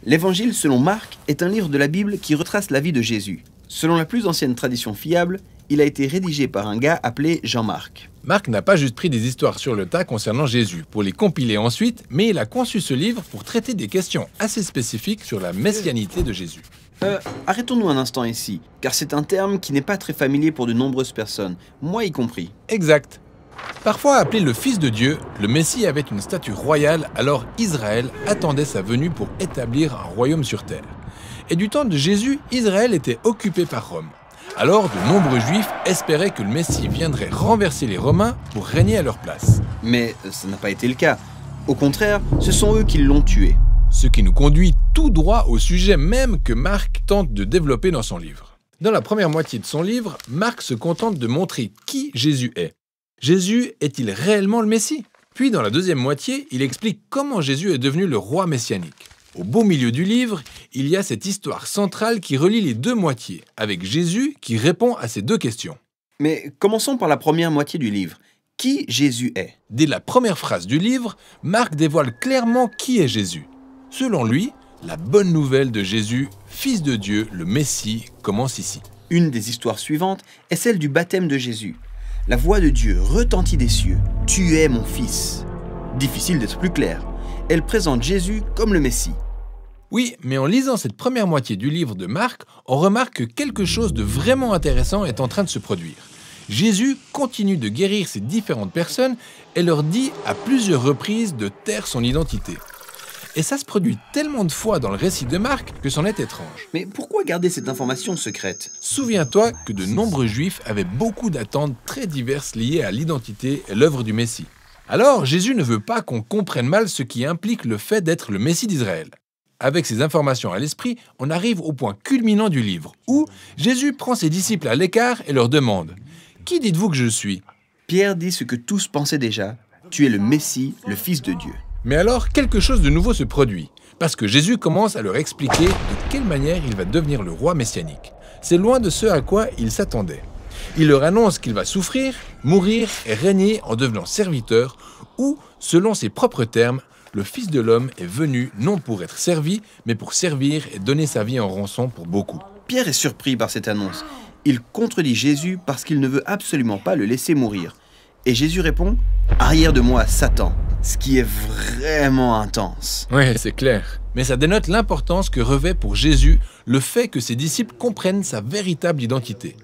L'Évangile selon Marc est un livre de la Bible qui retrace la vie de Jésus. Selon la plus ancienne tradition fiable, il a été rédigé par un gars appelé Jean-Marc. Marc n'a pas juste pris des histoires sur le tas concernant Jésus pour les compiler ensuite, mais il a conçu ce livre pour traiter des questions assez spécifiques sur la messianité de Jésus. Arrêtons-nous un instant ici, car c'est un terme qui n'est pas très familier pour de nombreuses personnes, moi y compris. Exact. Parfois appelé le Fils de Dieu, le Messie avait une statue royale, alors Israël attendait sa venue pour établir un royaume sur terre. Et du temps de Jésus, Israël était occupé par Rome. Alors de nombreux Juifs espéraient que le Messie viendrait renverser les Romains pour régner à leur place. Mais ça n'a pas été le cas. Au contraire, ce sont eux qui l'ont tué. Ce qui nous conduit tout droit au sujet même que Marc tente de développer dans son livre. Dans la première moitié de son livre, Marc se contente de montrer qui Jésus est. Jésus est-il réellement le Messie? Puis dans la deuxième moitié, il explique comment Jésus est devenu le roi messianique. Au beau milieu du livre, il y a cette histoire centrale qui relie les deux moitiés, avec Jésus qui répond à ces deux questions. Mais commençons par la première moitié du livre. Qui Jésus est? Dès la première phrase du livre, Marc dévoile clairement qui est Jésus. Selon lui, la bonne nouvelle de Jésus, Fils de Dieu, le Messie, commence ici. Une des histoires suivantes est celle du baptême de Jésus. La voix de Dieu retentit des cieux. « Tu es mon Fils ». Difficile d'être plus clair. Elle présente Jésus comme le Messie. Oui, mais en lisant cette première moitié du livre de Marc, on remarque que quelque chose de vraiment intéressant est en train de se produire. Jésus continue de guérir ces différentes personnes et leur dit à plusieurs reprises de taire son identité. Et ça se produit tellement de fois dans le récit de Marc que c'en est étrange. Mais pourquoi garder cette information secrète? Souviens-toi que de nombreux Juifs avaient beaucoup d'attentes très diverses liées à l'identité et l'œuvre du Messie. Alors, Jésus ne veut pas qu'on comprenne mal ce qui implique le fait d'être le Messie d'Israël. Avec ces informations à l'esprit, on arrive au point culminant du livre, où Jésus prend ses disciples à l'écart et leur demande « Qui dites-vous que je suis ?» Pierre dit ce que tous pensaient déjà, « Tu es le Messie, le Fils de Dieu ». Mais alors, quelque chose de nouveau se produit, parce que Jésus commence à leur expliquer de quelle manière il va devenir le roi messianique. C'est loin de ce à quoi ils s'attendaient. Il leur annonce qu'il va souffrir, mourir et régner en devenant serviteur, ou, selon ses propres termes, le Fils de l'homme est venu non pour être servi, mais pour servir et donner sa vie en rançon pour beaucoup. Pierre est surpris par cette annonce. Il contredit Jésus parce qu'il ne veut absolument pas le laisser mourir. Et Jésus répond « Arrière de moi, Satan », ce qui est vraiment intense. Oui, c'est clair. Mais ça dénote l'importance que revêt pour Jésus le fait que ses disciples comprennent sa véritable identité.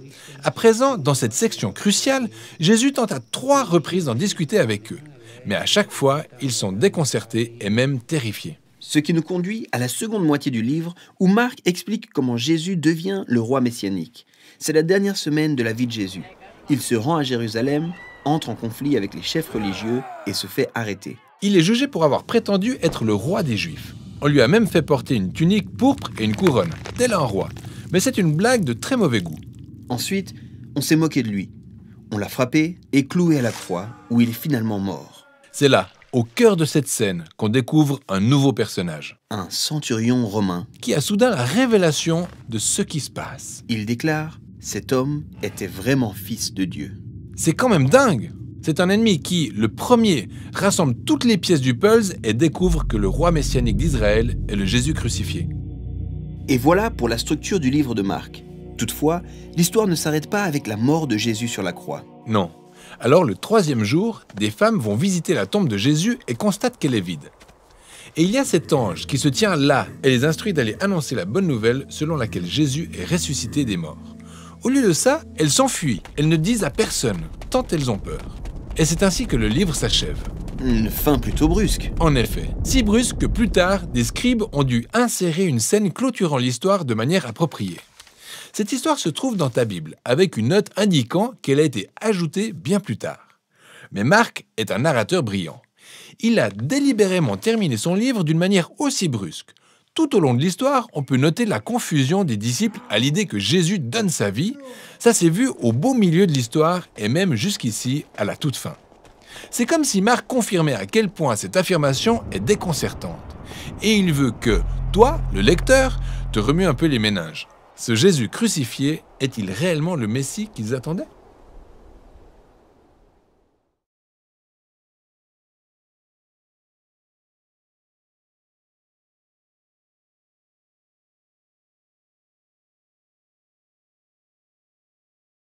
À présent, dans cette section cruciale, Jésus tente à 3 reprises d'en discuter avec eux. Mais à chaque fois, ils sont déconcertés et même terrifiés. Ce qui nous conduit à la seconde moitié du livre où Marc explique comment Jésus devient le roi messianique. C'est la dernière semaine de la vie de Jésus. Il se rend à Jérusalem, entre en conflit avec les chefs religieux et se fait arrêter. Il est jugé pour avoir prétendu être le roi des Juifs. On lui a même fait porter une tunique pourpre et une couronne, tel un roi. Mais c'est une blague de très mauvais goût. Ensuite, on s'est moqué de lui. On l'a frappé et cloué à la croix, où il est finalement mort. C'est là, au cœur de cette scène, qu'on découvre un nouveau personnage. Un centurion romain. Qui a soudain la révélation de ce qui se passe. Il déclare « Cet homme était vraiment fils de Dieu ». C'est quand même dingue! C'est un ennemi qui, le premier, rassemble toutes les pièces du puzzle et découvre que le roi messianique d'Israël est le Jésus crucifié. Et voilà pour la structure du livre de Marc. Toutefois, l'histoire ne s'arrête pas avec la mort de Jésus sur la croix. Non. Alors le 3e jour, des femmes vont visiter la tombe de Jésus et constatent qu'elle est vide. Et il y a cet ange qui se tient là et les instruit d'aller annoncer la bonne nouvelle selon laquelle Jésus est ressuscité des morts. Au lieu de ça, elles s'enfuient, elles ne disent à personne, tant elles ont peur. Et c'est ainsi que le livre s'achève. Une fin plutôt brusque. En effet, si brusque que plus tard, des scribes ont dû insérer une scène clôturant l'histoire de manière appropriée. Cette histoire se trouve dans ta Bible, avec une note indiquant qu'elle a été ajoutée bien plus tard. Mais Marc est un narrateur brillant. Il a délibérément terminé son livre d'une manière aussi brusque. Tout au long de l'histoire, on peut noter la confusion des disciples à l'idée que Jésus donne sa vie. Ça s'est vu au beau milieu de l'histoire et même jusqu'ici, à la toute fin. C'est comme si Marc confirmait à quel point cette affirmation est déconcertante. Et il veut que, toi, le lecteur, te remue un peu les méninges. Ce Jésus crucifié est-il réellement le Messie qu'ils attendaient ?